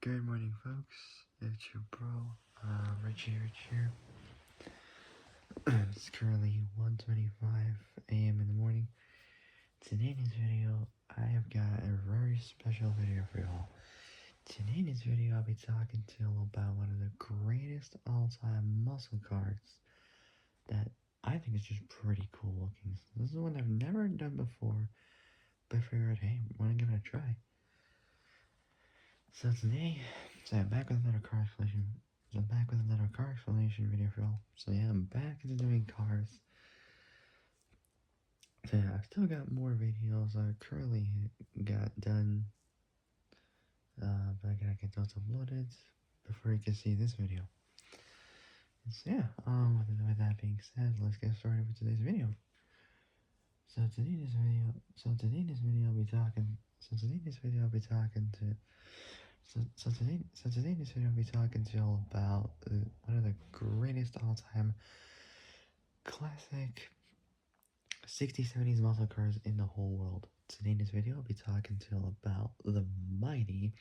Good morning, folks. It's your bro, Rich here. It's currently 1:25 a.m. in the morning. Today in this video, I have got a very special video for y'all. Today in this video, I'll be talking to y'all about one of the greatest all-time muscle cars that I think is just pretty cool looking. This is one I've never done before, but I figured, hey, why not give it a try? So today, I'm back with another car explanation. Video for y'all. So yeah, I'm back into doing cars. So yeah, I've still got more videos I currently got done. But I gotta get those uploaded before you can see this video. So yeah, with that being said, let's get started with today's video. So today in this video I'll be talking to y'all about one of the greatest all-time classic 60s, 70s muscle cars in the whole world. Today in this video I'll be talking to y'all about the mighty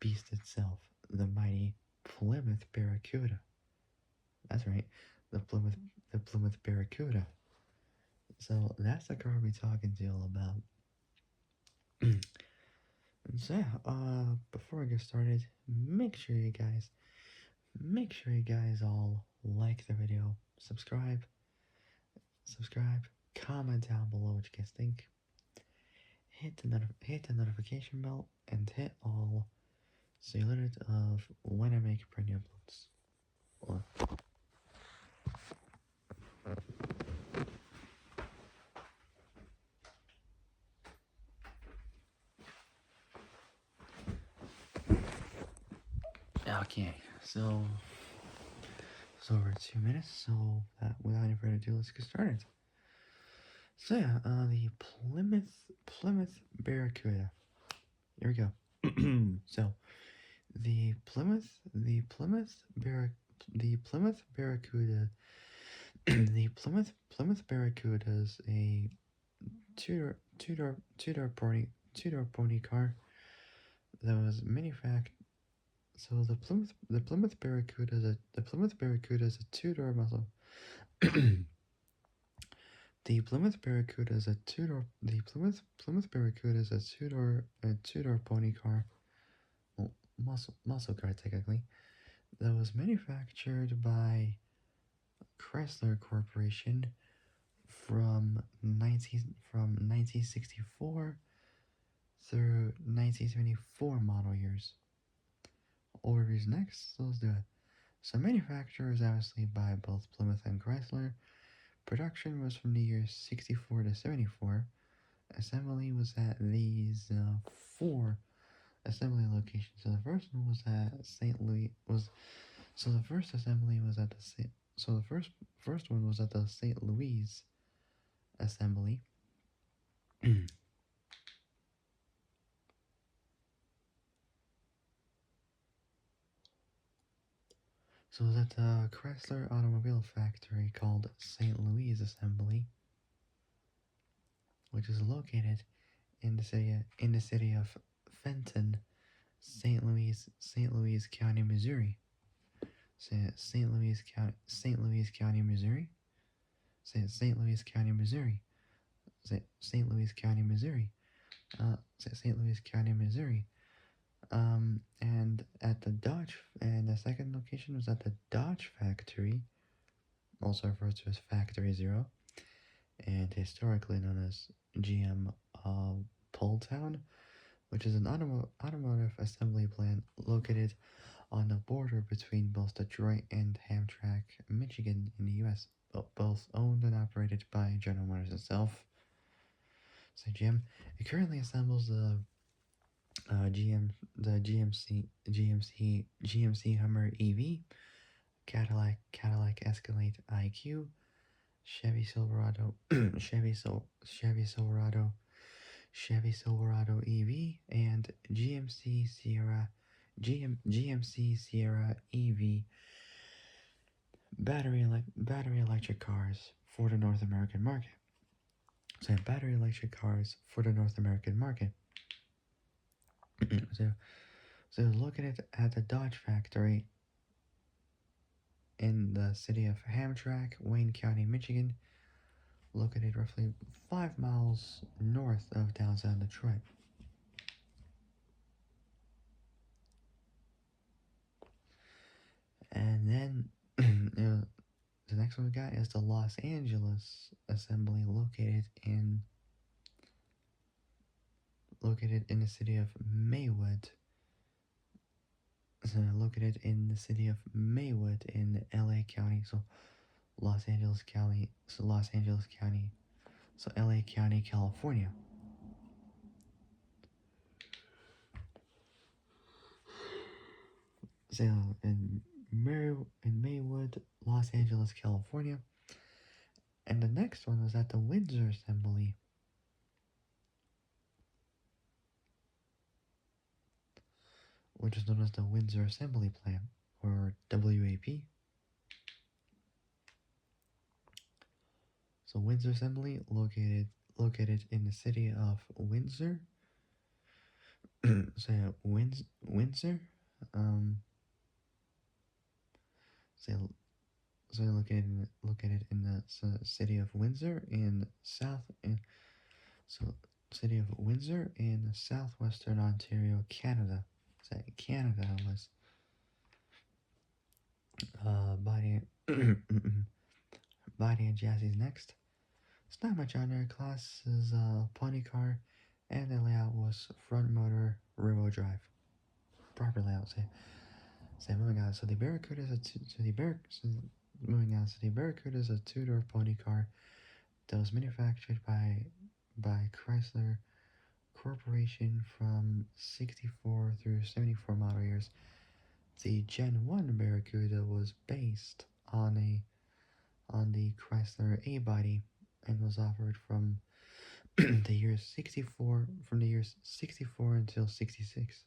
beast itself, the mighty Plymouth Barracuda. That's right, the Plymouth Barracuda. So that's the car I'll be talking to y'all about. So yeah, before I get started, make sure you guys all like the video, subscribe, comment down below what you guys think, hit the notification bell, and hit all so you're alerted of when I make brand new uploads. Okay, so it's over 2 minutes, so without any further ado, let's get started. So yeah, the Plymouth Barracuda. Here we go. So the Plymouth Barracuda, the Plymouth Barracuda is a two-door pony car that was manufactured. So the Plymouth Barracuda is a two-door muscle. The Plymouth Barracuda is a two-door. The Plymouth Barracuda is a two-door pony car, well, muscle car technically, that was manufactured by Chrysler Corporation from 1964 through 1974 model years. Overviews next, so let's do it. So manufacture is obviously by both Plymouth and Chrysler. Production was from the years 64 to 74. Assembly was at these 4 assembly locations. So the first one was at St. Louis. So the first assembly was at the first one was at the St. Louis assembly. So it was at the Chrysler Automobile Factory called St. Louis Assembly, which is located in the city of Fenton, St. Louis County, Missouri. St. Louis County, Missouri. St. Louis County, Missouri. St. Louis County, Missouri. St. Louis County, Missouri. And at the the second location was at the Dodge Factory, also referred to as Factory Zero, and historically known as GM Poletown, which is an automotive assembly plant located on the border between both Detroit and Hamtramck, Michigan in the U.S., both owned and operated by General Motors itself. So GM, it currently assembles the GMC Hummer EV, Cadillac Escalade IQ, Chevy Silverado, Chevy Silverado EV, and GMC Sierra EV battery electric cars for the North American market. So battery electric cars for the North American market. So So it was located at the Dodge factory in the city of Hamtramck, Wayne County, Michigan, located roughly 5 miles north of downtown Detroit. And then the next one we got is the Los Angeles Assembly, located in the city of Maywood. So located in the city of Maywood in L.A. County. So Los Angeles County. So Los Angeles County. So L.A. County, California. So in Maywood, Los Angeles, California. And the next one was at the Windsor Assembly, which is known as the Windsor Assembly Plant, or WAP. So Windsor Assembly, located in the city of Windsor. So Windsor, so located in the city of Windsor in city of Windsor in southwestern Ontario, Canada. So Canada was body body and chassis next. It's not much on there. Class is pony car, and the layout was front motor, rear-wheel drive. Proper layout. Say moving on. So the Barracuda is the Barracuda is a two-door pony car that was manufactured by Chrysler Corporation from 64 through 74 model years. The Gen 1 Barracuda was based on the Chrysler A body and was offered from the years 64 until 66.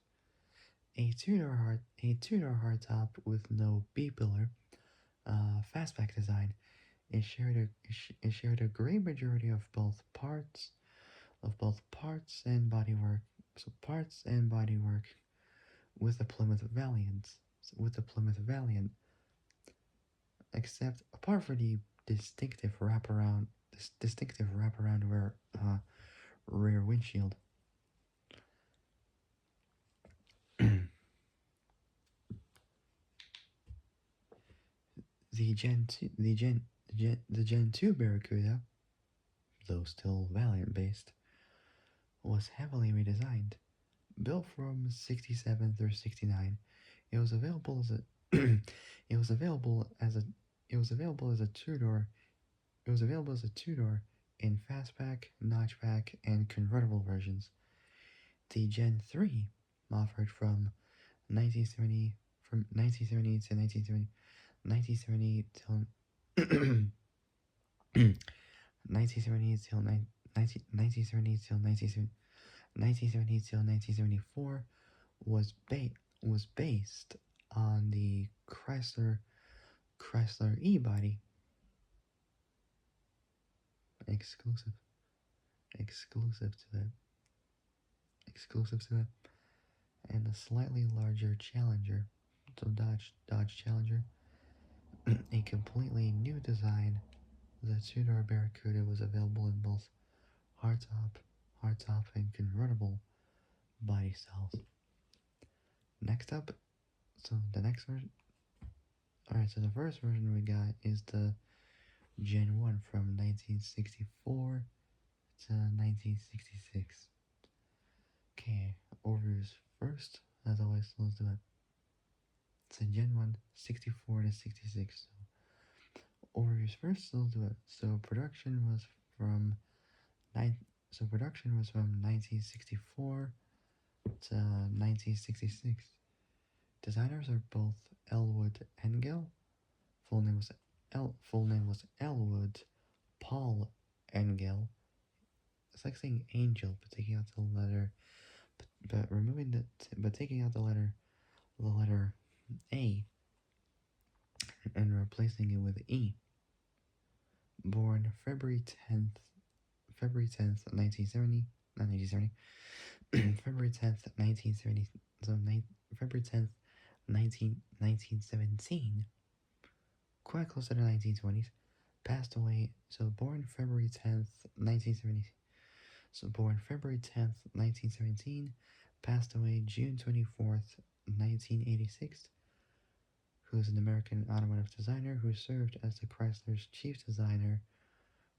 A two-door hardtop with no B-pillar, fastback design. It shared a great majority of both parts and bodywork. So parts and bodywork with the Plymouth Valiant, except apart from the distinctive wraparound rear windshield. The Gen 2 Barracuda, though still Valiant based, was heavily redesigned. Built from 67 through 69, it was available as a it was available as a two-door in fastback, notchback, and convertible versions. The Gen 3 offered from 1970 to 1970 till 1970 till 1970 till 1974 was based on the Chrysler E-body, exclusive to that, and a slightly larger Challenger, so Dodge Challenger, a completely new design. The two-door Barracuda was available in both hardtop and convertible body styles. Next up, so the next version. Alright, so the first version we got is the Gen 1 from 1964 to 1966. Okay, overviews first. As always, let's do it. So Gen 1, 64 to 66. So overviews first, let's do it. So production was from 1964 to 1966. Designers are both Elwood Engel. Full name was Elwood Paul Engel. It's like saying angel, but taking out the letter, but taking out the letter A and replacing it with E. Born February 10th, 1970, not 1970, February 10th, 1970, so February 10th, 1917, quite close to the 1920s, passed away. So born February 10th, 1970. So born February 10th, 1917, passed away June 24th, 1986, who is an American automotive designer who served as the Chrysler's chief designer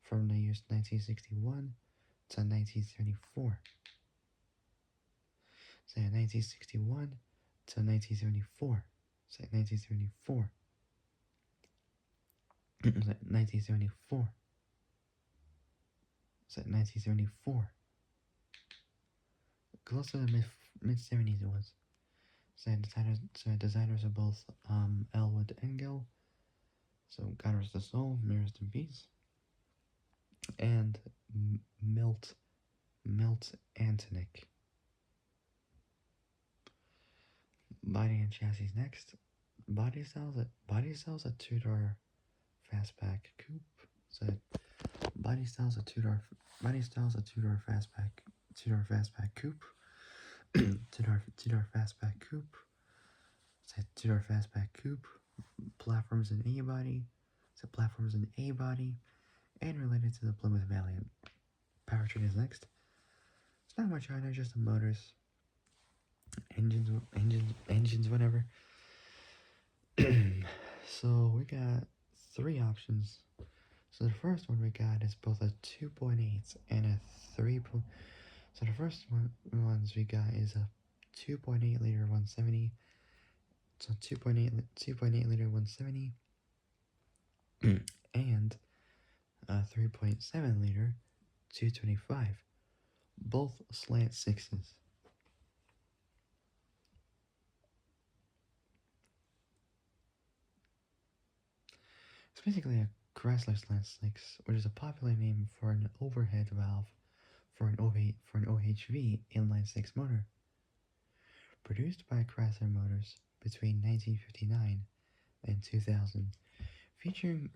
from the years 1961 to 1974. Say 1961 to 1974. Say 1974. 1974. Say 1974. Close to the mid 70s it was. Designers of both Elwood Engel, so God rest his soul, may rest in peace, and Milt Antonick. Body and chassis next. Body styles a two-door fastback coupe. So body styles a two-door fastback coupe. two-door fastback coupe. So two-door fastback coupe. Platforms in A body. So platforms in A body, and related to the Plymouth Valiant. Powertrain is next. It's not much on there, just the motors, engines, whatever. So we got three options. So the first one we got is both a 2.8 and a 3. So the first ones we got is a 2.8 liter 170. So 2.8 liter 170 and a 3.7 liter 225. Both slant sixes. It's basically a Chrysler Slant 6, which is a popular name for an overhead valve for an OHV inline 6 motor. Produced by Chrysler Motors between 1959 and 2000, featuring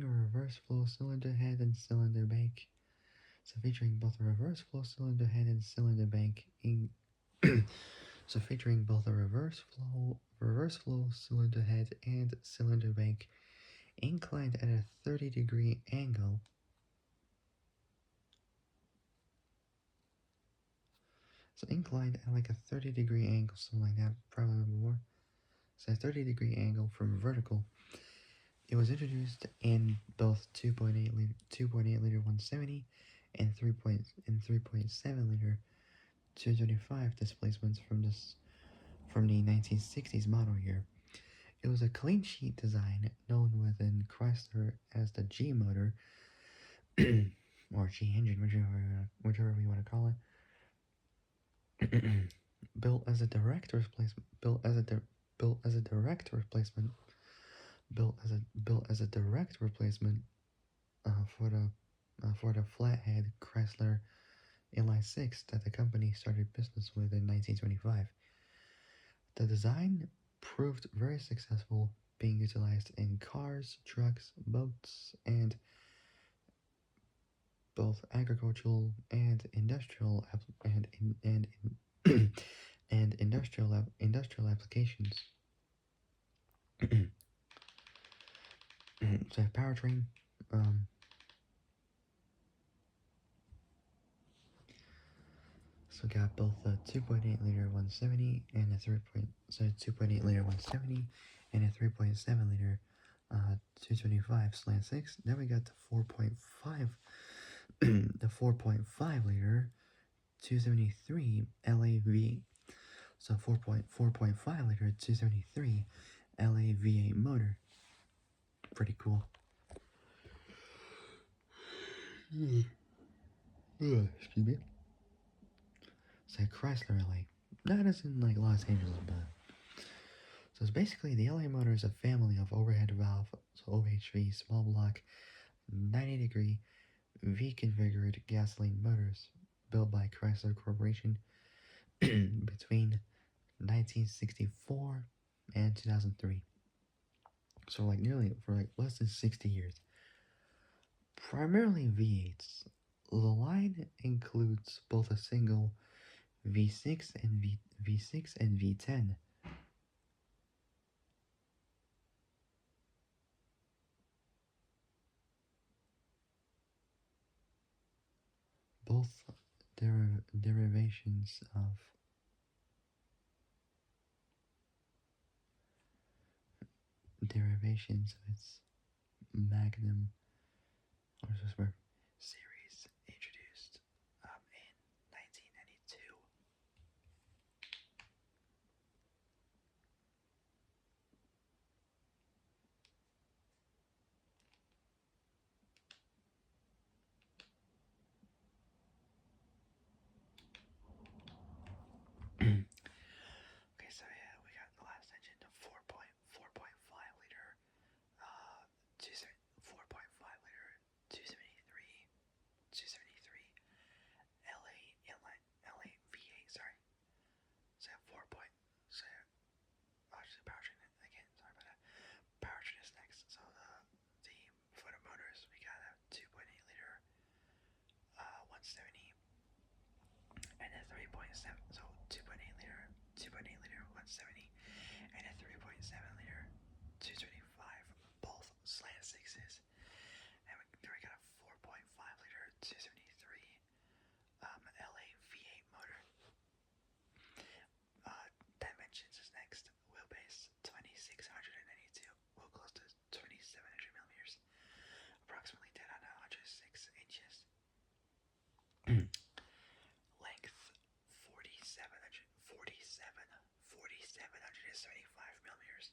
a reverse flow cylinder head and cylinder bank. So featuring both a reverse flow cylinder head and cylinder bank so featuring both a reverse flow cylinder head and cylinder bank inclined at a 30-degree angle. So inclined at like a 30-degree angle, something like that, probably more. So a 30-degree angle from vertical. It was introduced in both 2.8 liter 170 and 3.7 liter 225 displacements from the 1960s model year. It was a clean sheet design known within Chrysler as the G motor or G engine, whichever you want to call it. Built as a direct replacement for the flathead Chrysler inline 6 that the company started business with in 1925. The design proved very successful, being utilized in cars, trucks, boats, and both agricultural and industrial industrial applications. So powertrain, so got both a 2.8 liter 170 and a 2.8 liter 170 and a 3.7 liter 225 slant 6. Then we got the 4.5 the 4.5 liter 273 LAV. So 4.5 liter 273 LAV8 motor. Pretty cool. Excuse me. Say Chrysler LA. Not as in like Los Angeles, but so it's basically the LA motor is a family of overhead valve, so OHV small block 90-degree V-configured gasoline motors built by Chrysler Corporation between 1964 and 2003. So like nearly for like less than 60 years. Primarily V8s. The line includes both a single V6 and V10 both derivations of its Magnum series introduced in 1992. Okay, so yeah, we got the last engine, the 4.5 liter, 4.5 liter, 273, 273 LA inline, LA V8. Sorry, so 4 point. So actually, powertrain again. Sorry about that. Powertrain is next. So the for the motors, we got a 2.8 liter, 170, and a 3.7. So 2.8 liter, 170, and a 3.7 liter, 225. Both slant sixes. And we got a 4.5 liter, 273 LA V8 motor. Dimensions is next. Wheelbase 2692. Wheel close to 2700 millimeters. Approximately dead on 106 inches. Length 4,775 millimeters.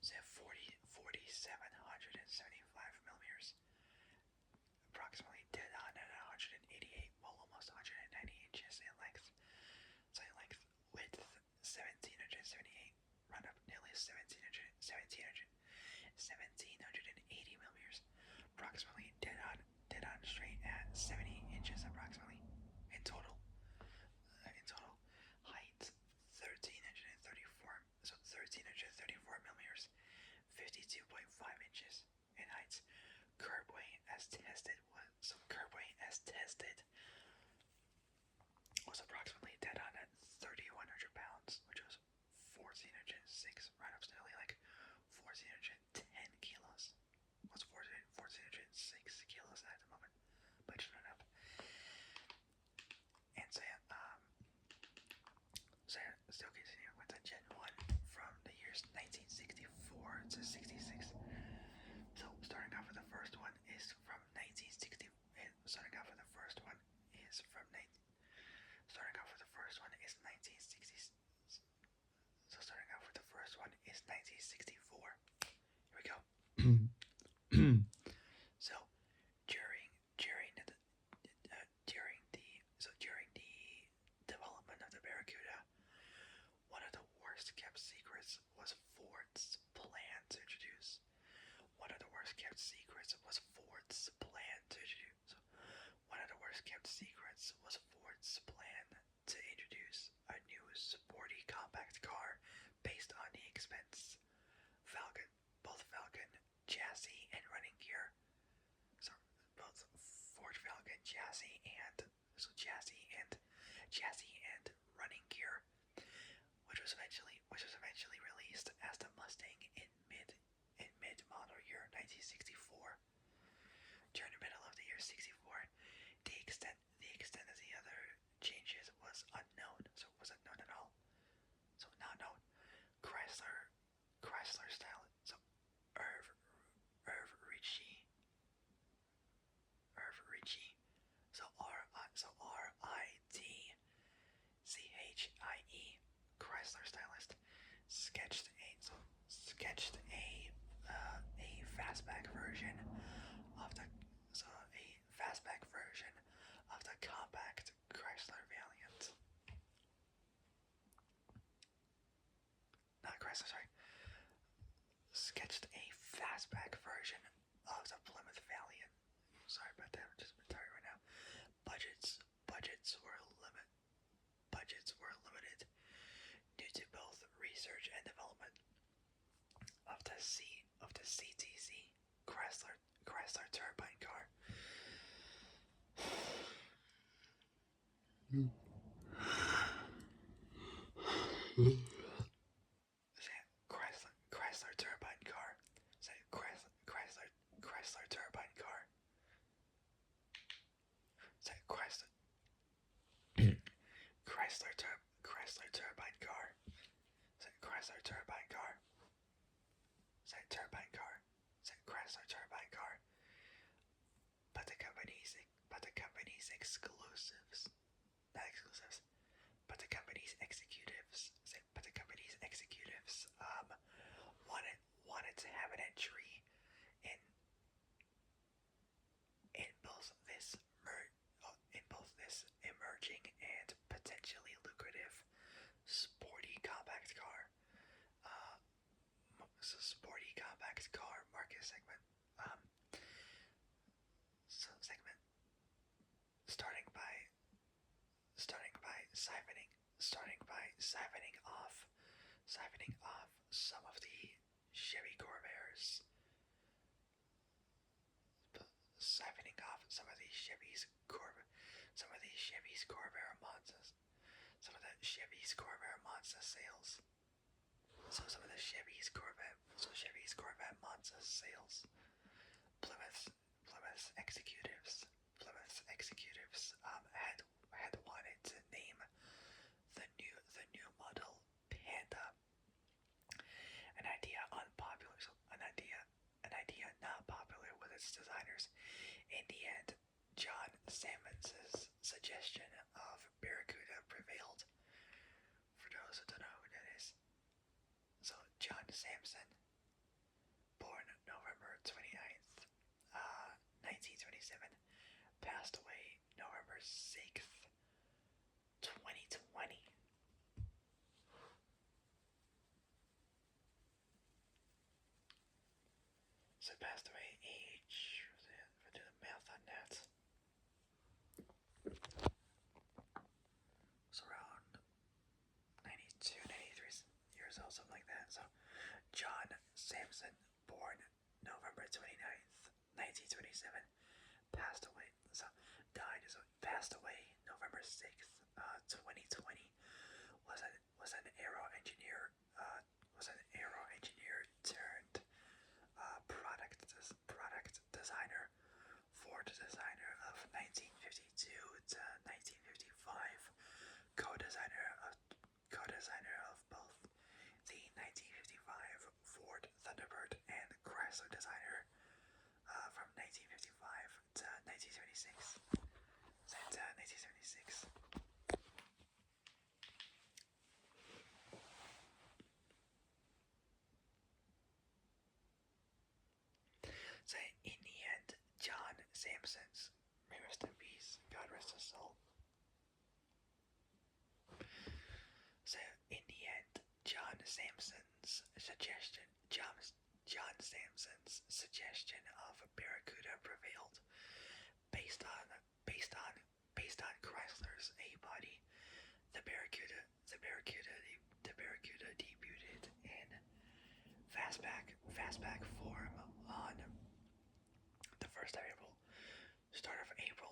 So 4,775 millimeters. Approximately dead on at 188, well, almost 190 inches in length. So in length, width 1,778, run up nearly 1,780 millimeters. Approximately dead on straight at 70 inches approximately in total. Height 1,334, so 1,334 millimeters, 52.5 inches in height. Curb weight as tested was approximately dead on at 3,100 pounds, which was 1,406, right up to nearly like 1,410 kilos. What's 1,406 kilos at the moment? But shut up. And so yeah, still continuing with the Gen 1 from the years 1964 to 66. So starting off with the first one is from 1960. Starting off with the first one is 1960. So starting off with the first one is 1964. Here we go. So during the development of the Barracuda, one of the worst kept secrets was Ford's plan to introduce. One of the worst kept secrets was Ford's plan to introduce. A new sporty compact car based on the expense both Falcon chassis and running gear. So both Ford Falcon chassis and running gear, which was eventually released as the Mustang in mid model year 1964. During the middle of the year 64, the extent of the other changes was unknown. So it was unknown at all. So not known. Chrysler style. So Irv Ritchie. So RITCHIE. Chrysler stylist sketched a fastback version of the compact Chrysler Valiant. Not Chrysler, sorry. Sketched a fastback version of the Plymouth Valiant. Sorry about that. I'm just tired right now. Budgets were limited due to both research and development of the CTZ Chrysler turbine car. Chrysler turbine car. Say Chrysler turbine car. Say Chrysler turbine car. Say turbine car. Say Chrysler turbine car. But the company's exclusives, not exclusives, but the company's executives, wanted to have an entry in in both this emerging and potentially lucrative sporty compact car, sporty compact car market segment. So segment siphoning off some of the Chevy Corbairs, siphoning off some of the Chevy's Corvair Monzas, some of the Chevy's Corvair Monza sales. So some of the Chevy's Corvette Monza sales. Plymouth's executives had wanted to name the new model Panda. An idea not popular with its designers. In the end, John Sammons's suggestion of Barracuda prevailed. For those who don't know who that is, so John Samson, born November 29th, 1927, passed away November 6th, 2020. So passed away age, if I do the math on that, it's around 92, 93 years old, something like that. So John Samson, born November 29th, 1927, passed away. Passed away November 6th, 2020. Was an aero engineer. Turned product designer, Ford designer of 1952 to 1955, co-designer of both the 1955 Ford Thunderbird and Chrysler designer from 1955 to 1976. So in the end, John Samson's, may rest in peace, God rest his soul. So in the end, John Samson's suggestion of Barracuda prevailed, based on Chrysler's A-body. The Barracuda debuted in fastback form on the 1st of April, start of April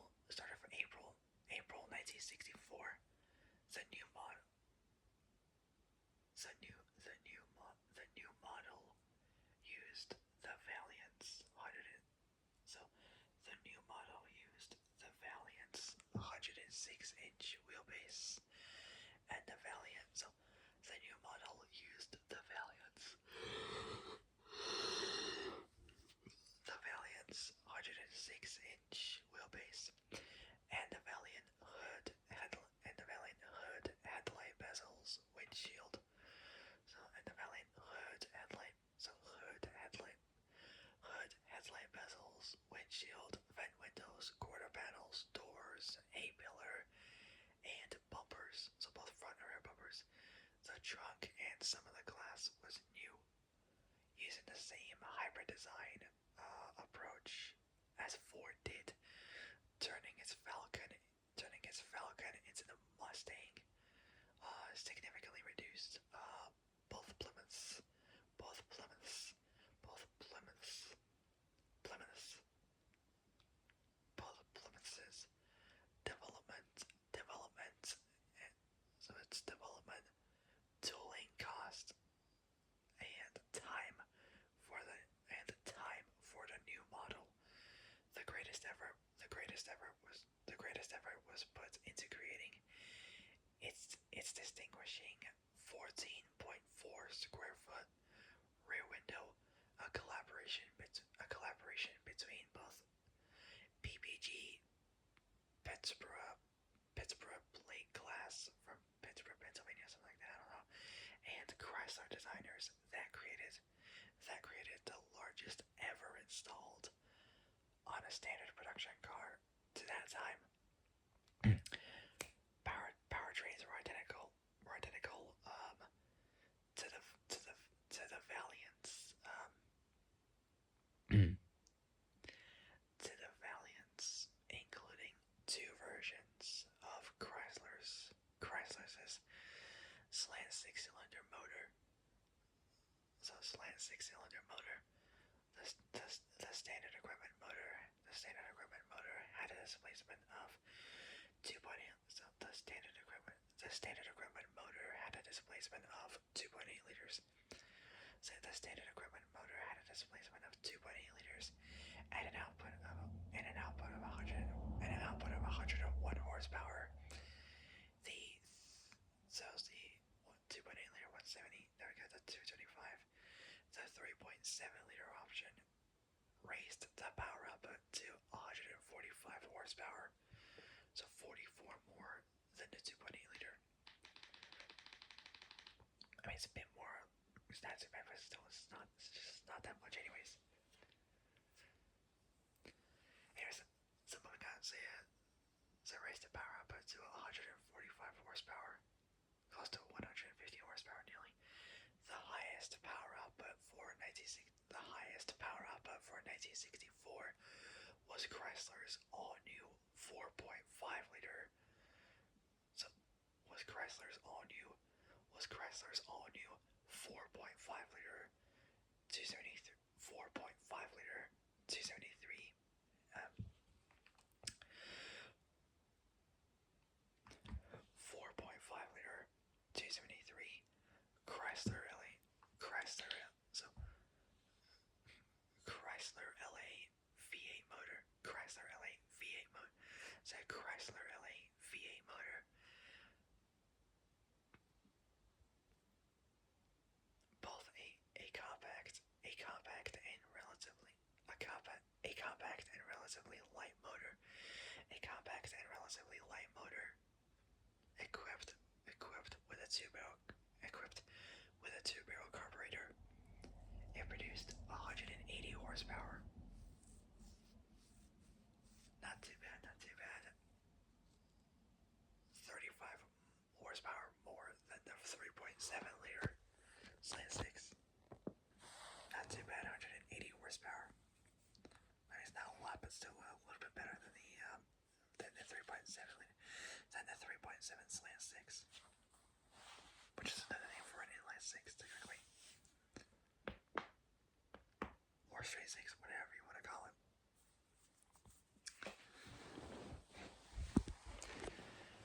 1964. The new model used the Valiant's 106-inch wheelbase, and the Valiant's 106-inch wheelbase, and the Valiant hood headlight bezels, windshield. Headlight bezels, windshield, vent windows, quarter panels, doors, A-pillar, and bumpers. So both front and rear bumpers. The trunk and some of the glass was new, using the same hybrid design approach as Ford did, turning its Falcon into the Mustang. Significantly reduced both Plymouth's development, so its development, tooling cost, and time for the new model. The greatest effort was put into creating its distinguishing 14.4 square between both PPG, Pittsburgh plate glass from Pittsburgh, Pennsylvania, something like that, I don't know, and Chrysler designers that created the largest ever installed on a standard production car to that time. Powertrains were identical to the Valiant's including two versions of Chrysler's slant six-cylinder motor. So slant six-cylinder motor. The standard equipment motor. Had a displacement of 2.8. So the standard equipment motor had a displacement of 2.8 liters. So the standard equipment motor had a displacement of 2.8 liters and an output of 101 horsepower. The 2.8 liter 170. There we go. The 225. The 3.7 liter option raised the power output to 145 horsepower, so 44 more than the 2.8 liter. I mean, it's a bit more. It's not too bad, but still, it's just not that much, anyways. So moving on, so raised the power output to 145 horsepower, close to 150 horsepower, nearly. The highest power output for 1964 was Chrysler's all-new 4.5 liter. So was Chrysler's all-new 4.5 liter 273 4.5 liter 273 4.5 liter 273 Chrysler LA V8 motor. Both a compact and relatively light motor. Equipped with a two-barrel carburetor. It produced 180 horsepower. Not too bad. 35 horsepower more than the 3.7 liter slant six. Not too bad. 180 horsepower. I mean, it's not a lot, but still a little bit better than the 3.7 slant six, which is another name for an inline six, technically, or straight six, whatever you want to call it.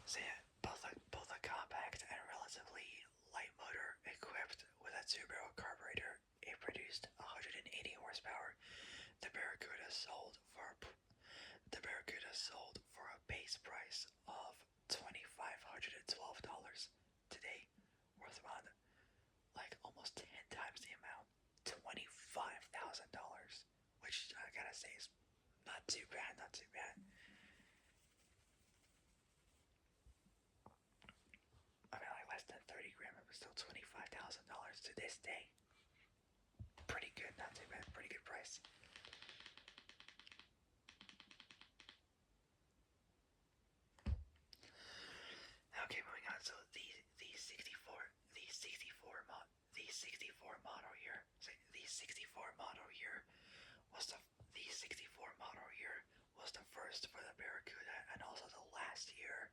So yeah, both a compact and relatively light motor equipped with a two-barrel carburetor. It produced 180 horsepower. The Barracuda sold for a base price of $2,512 today, worth around like almost 10 times the amount, $25,000, which I gotta say is not too bad. I mean, like less than 30 grand, but still $25,000 to this day. Pretty good, not too bad, pretty good price. Okay, moving on. So the 64 model year. So the 64 model year was the first for the Barracuda and also the last year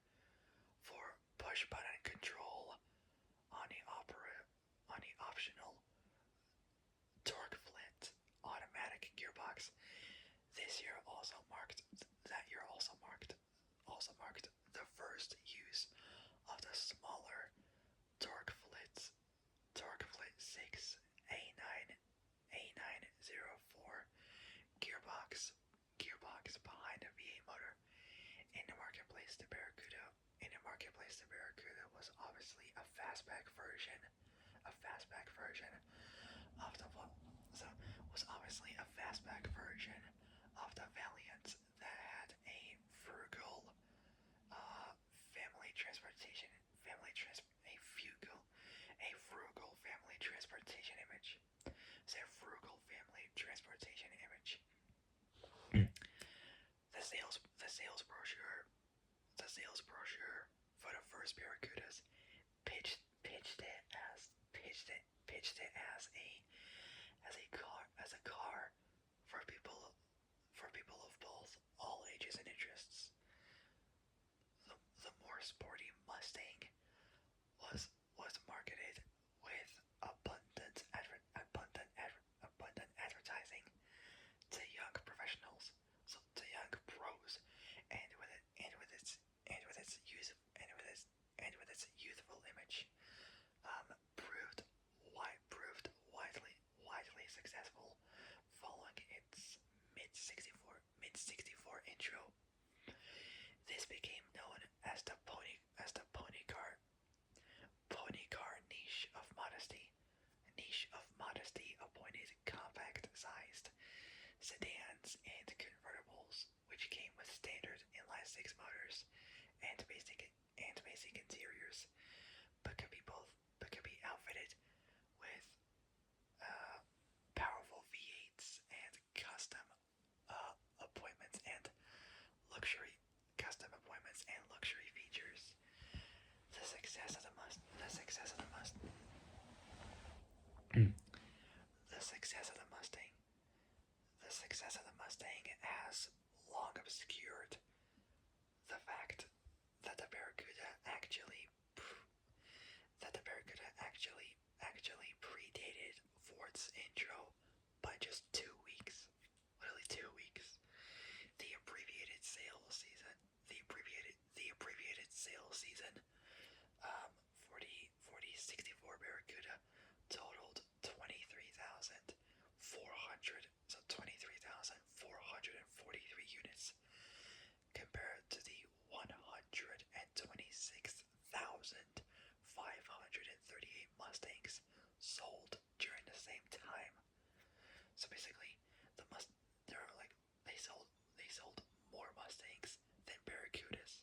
for push button control on the optional torque flint automatic gearbox. That year also marked the first use of the smaller torque flit 6 A904 gearbox behind a V8 motor. In the marketplace, the Barracuda was obviously a fastback version of the pitched it as a car for people of both all ages and interests. The more sporty Mustang was marketed with abundant advertising to young professionals, so to young pros, and with its youthful image, proved widely successful following its mid '64 intro. This became known as the pony car niche of modesty appointed compact-sized sedans and convertibles, which came with standard inline-six motors and basic interiors, but could be outfitted with powerful V8s and appointments and luxury features. The success of the Mustang has long obscured the fact that the Barracuda actually predated Ford's intro by just 2 weeks. Literally 2 weeks. The abbreviated sales season for the 64 Barracuda totaled 23,443 units, compared to the 126,538 Mustangs sold during the same time. So basically, they sold more Mustangs than Barracudas.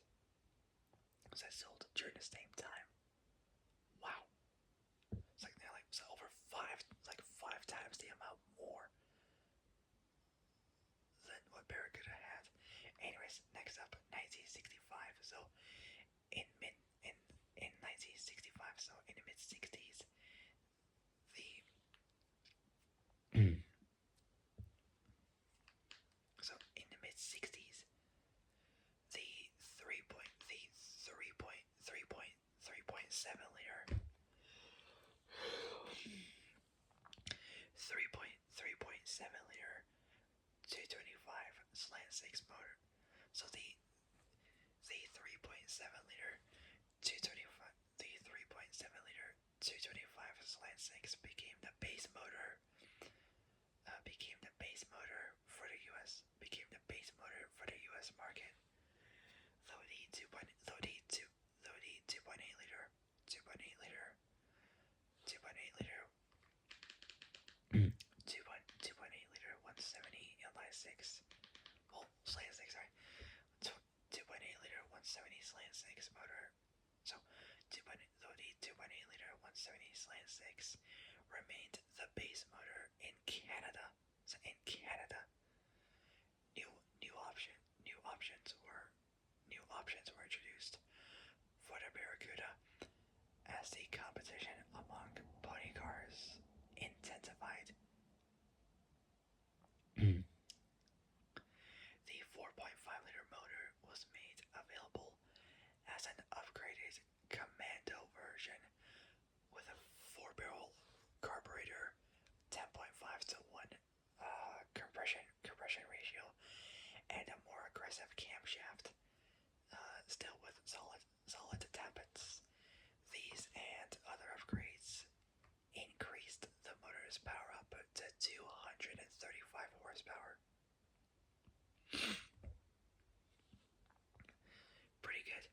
So they sold during the same time. Wow. It's like they're like so over five times the amount more than what Barracuda had. Anyways, next up, 1965. So in 1965, so in the mid 60s, the so in the mid 60s, the 3.7 liter 225 slant six motor. So the 3.7 liter 225 slant six became the base motor for the US market. Though the 2.8 liter 170 inline six, slant six, sorry, 2.8 liter 170 slant six motor. So the 2.8 liter 170 slant six remained the base motor in Canada. So in Canada, new options were introduced for the Barracuda as the competition among pony cars intensified. The 4.5 liter motor was made available as an upgraded Commando version with a 4-barrel carburetor, 10.5:1 compression ratio, and a more aggressive camshaft, still with solid tappets. These and other upgrades increased the motor's power output to 235 horsepower. Pretty good.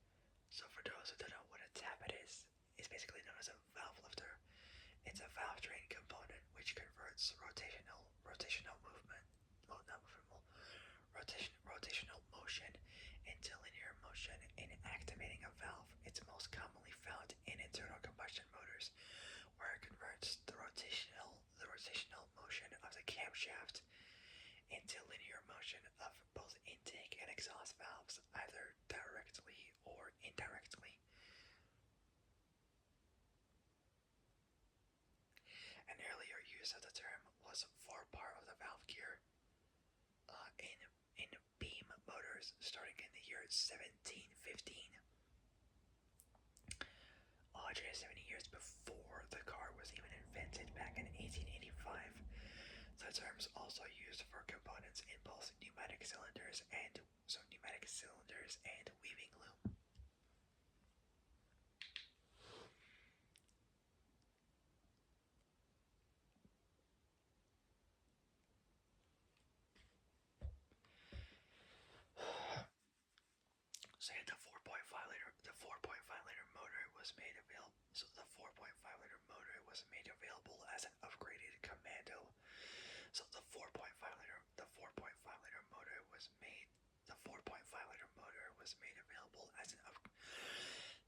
So for those who don't know what a tappet is, it's basically known as a valve lifter. It's a valve train component which converts rotational motion into linear motion in activating a valve. It's most commonly found in internal combustion motors, where it converts the rotational motion of the camshaft into linear motion of both intake and exhaust valves, either directly or indirectly. use of the term was for part of the valve gear in beam motors starting in the year 1715. 170 years before the car was even invented back in 1885. The term's also used for components in both pneumatic cylinders and weaving loom. So the 4.5 liter motor was made available. So the 4.5 liter motor was made available as an upgraded Commando. So the 4.5 liter motor was made. The 4.5 liter motor was made available as an up.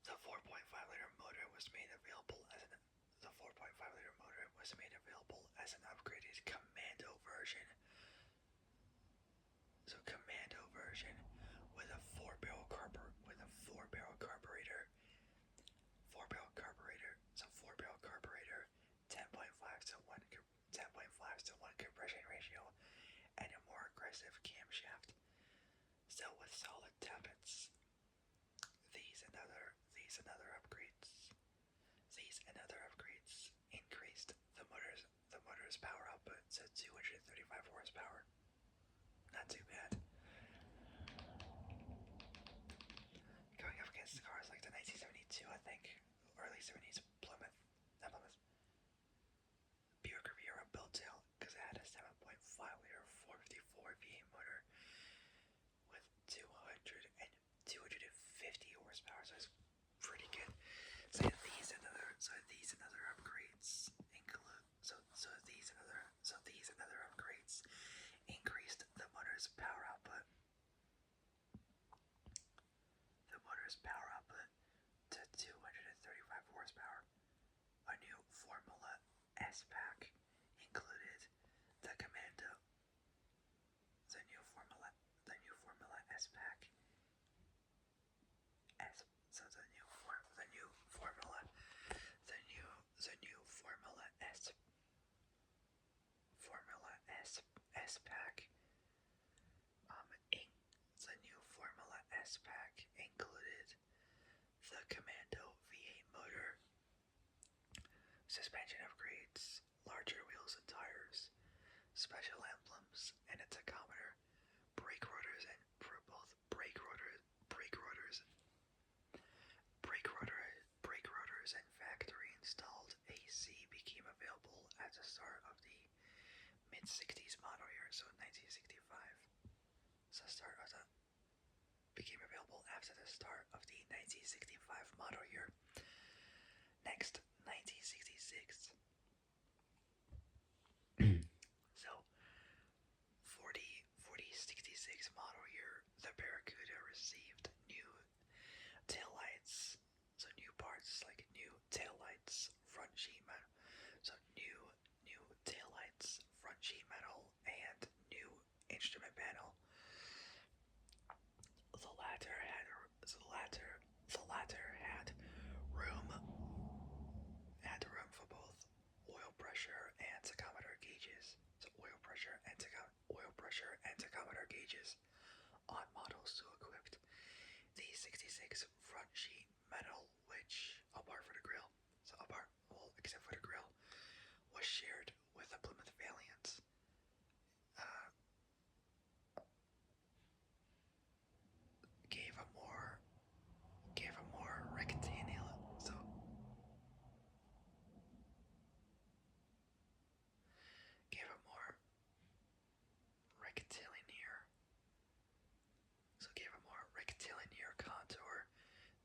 The 4.5 liter motor was made available as an. The 4.5 liter motor was made available as an upgraded Commando version. So Commando version with a four-barrel carburetor. So four-barrel carburetor, 10.5 to 1 compression ratio, and a more aggressive camshaft. Still with solid tappets. These and other upgrades increased the motor's power output to 235 horsepower. Not too bad. Going up against cars like the 1972, I think, early 70s Plymouth, Buick Riviera Belltail, because it had a 7.5 liter 454 V8 motor with 250 horsepower, so it's pretty good. So these and other upgrades increased the motor's power output. To 235 horsepower. A new Formula S pack included the Commando. The new Formula S pack. S pack. The new Formula S pack included the Commando V8 motor, suspension upgrades, larger wheels and tires, special emblems, and a tachometer, brake rotors and factory installed AC became available at the start of the mid-60s model year, so 1965. So became available after the start of the 1965 model year. Next, 1966. So, for the 66 model year, the Barracuda received new taillights. So new parts like new taillights, front sheet metal. So new taillights, front sheet metal, and new instrument panel. The latter had room for both oil pressure and tachometer gauges. So oil pressure and tachometer gauges on models so equipped. The 66 front sheet metal, which except for the grill, was shared with the Plymouth Valiant. Gave a more rectilinear, contour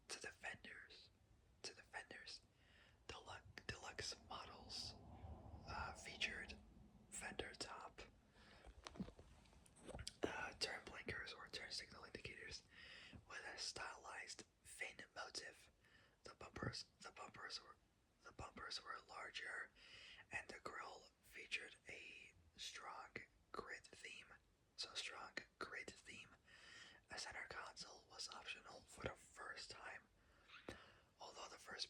to the fenders. Deluxe models featured fender top, turn blinkers or turn signal indicators with a stylized fin motif. The bumpers were larger, and the grille featured a strong grid theme. A center console was optional for the first time. Although the first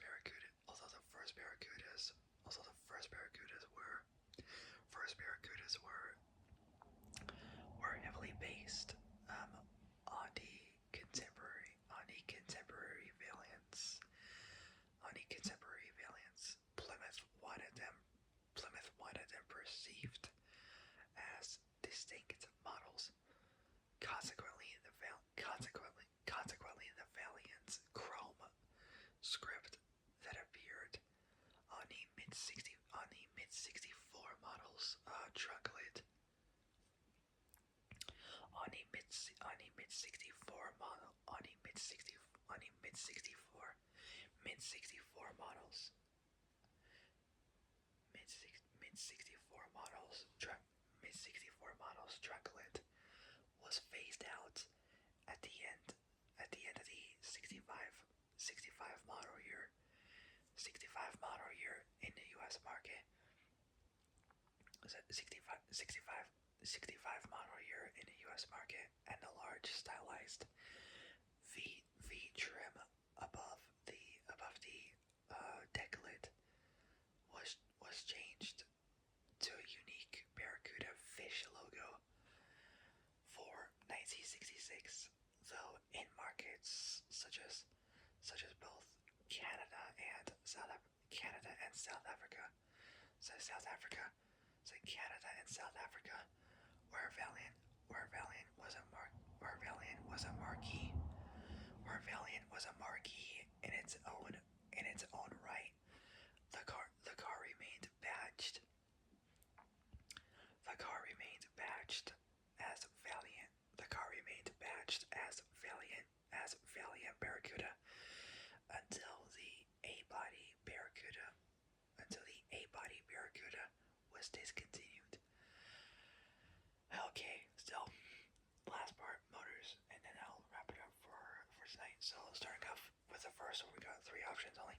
Barracudas were based on the contemporary variants. Plymouth wanted them perceived as distinct models. Consequently, the Valiant's chrome script that appeared on the mid 64 models trunk lid. On the mid 64 model on the mid 60 on the mid 64 models mid 64 models trunk lid was phased out at the end of the 65 model year in the US market. 65 model year in the US market, and the large stylized V trim above the deck lid was changed to a unique Barracuda fish logo for 1966, though in markets such as both Canada and South Africa, where Valiant was a marquee in its own right. The car remained badged. The car remained badged as Valiant. Barracuda until the A-body Barracuda was discontinued. Okay, still last part, motors, and then I'll wrap it up for tonight. So starting off with the first one, we got 3 options only.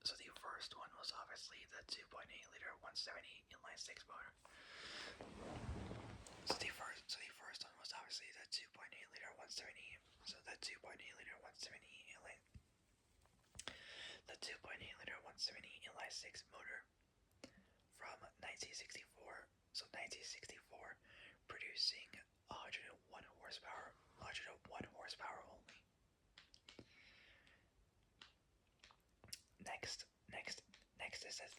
So the first one was obviously the 2.8 liter 170 inline 6 motor. So the first one was obviously the 2.8 liter 170. So the 2.8 liter 170 inline. The 2.8 liter 170 inline 6 motor from 1964. So 1964, producing 101 horsepower only. Next is the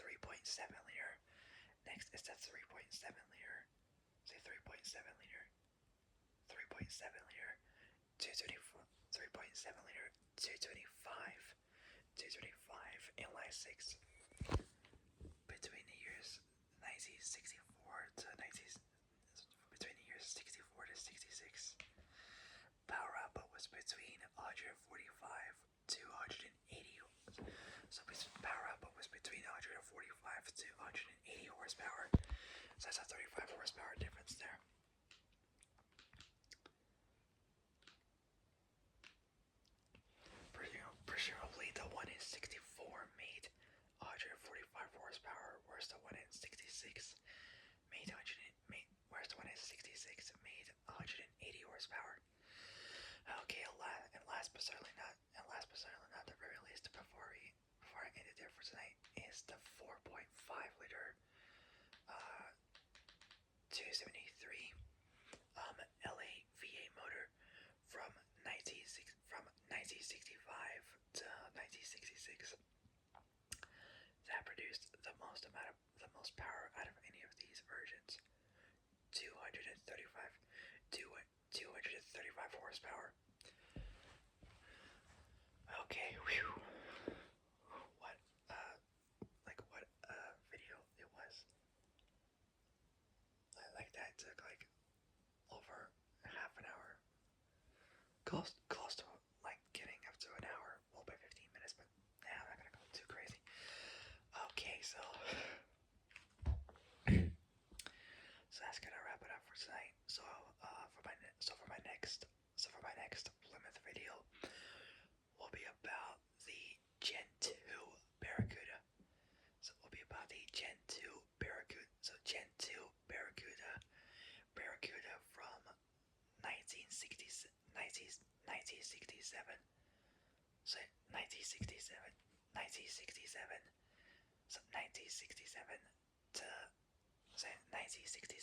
3.7 liter. Next is the 3.7 liter. Say 3.7 liter. 3.7 liter. 224. 3.7 liter. 225 inline 6. Between the years 1964 to 66. Power output was between 145 to 180. So power output was between 145 to 180 horsepower. So that's a 35 horsepower difference there. Presumably the one in 64 made 145 horsepower, whereas the one in 66 made 180 horsepower. Okay, and last but certainly not the very least, before I end it there for tonight, is the 4.5 liter 273 LA VA motor from 1965 to 1966 that produced the most power out of any of these versions. 235 horsepower. Okay, whew. What video it was. Like that took like over half an hour. Close to like getting up to an hour. Well, by 15 minutes, but yeah, I'm not gonna go too crazy. Okay, so that's gonna wrap it up for tonight. So for my next Plymouth video will be about the Gen 2 Barracuda. So it will be about the Gen 2 Barracuda. So Gen 2 Barracuda from 1967. say 1967, 1967, so 1967 to say 1967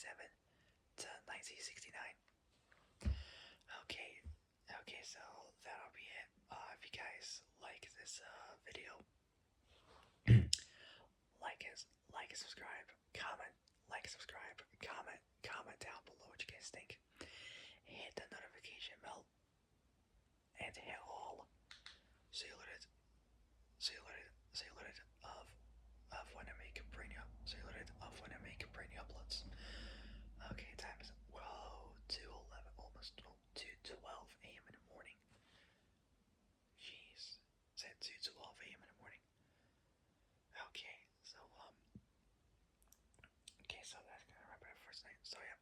to 1969. Okay, okay, so that'll be it. If you guys like this video, like and subscribe, comment, comment down below what you guys think. Hit the notification bell and hit all. See you later. See you later. See you later of when I make brand new. See you later of when I make brand new uploads. Okay, time is 2:11, almost 2:12 a.m. in the morning. Jeez, it's at 2:12 a.m. in the morning. Okay, so okay, so that's gonna wrap it up for tonight. So yeah,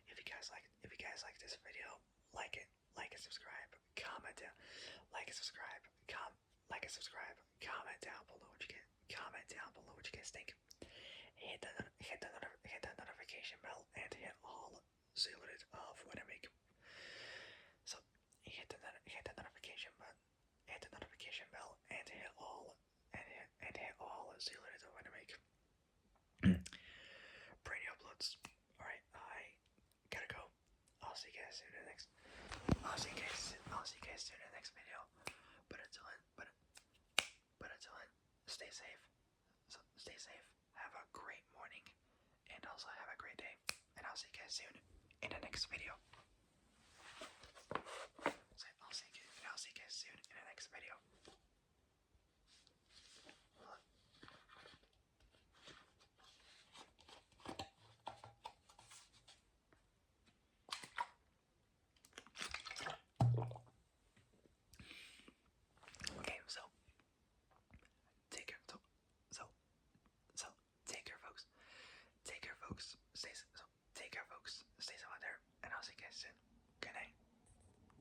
if you guys like this video, like it, subscribe, comment down, comment down below what you get, think. Hit the notification bell and hit all seal it of when I make. So hit the notification button, hit the notification bell and hit all and hit all seal it of when I make brand new uploads. Alright, I gotta go. I'll see you guys soon in the next. I'll see you guys soon in the next video. But until then, stay safe. So stay safe. Have a great morning, and also have a great day. And I'll see you guys soon in the next video.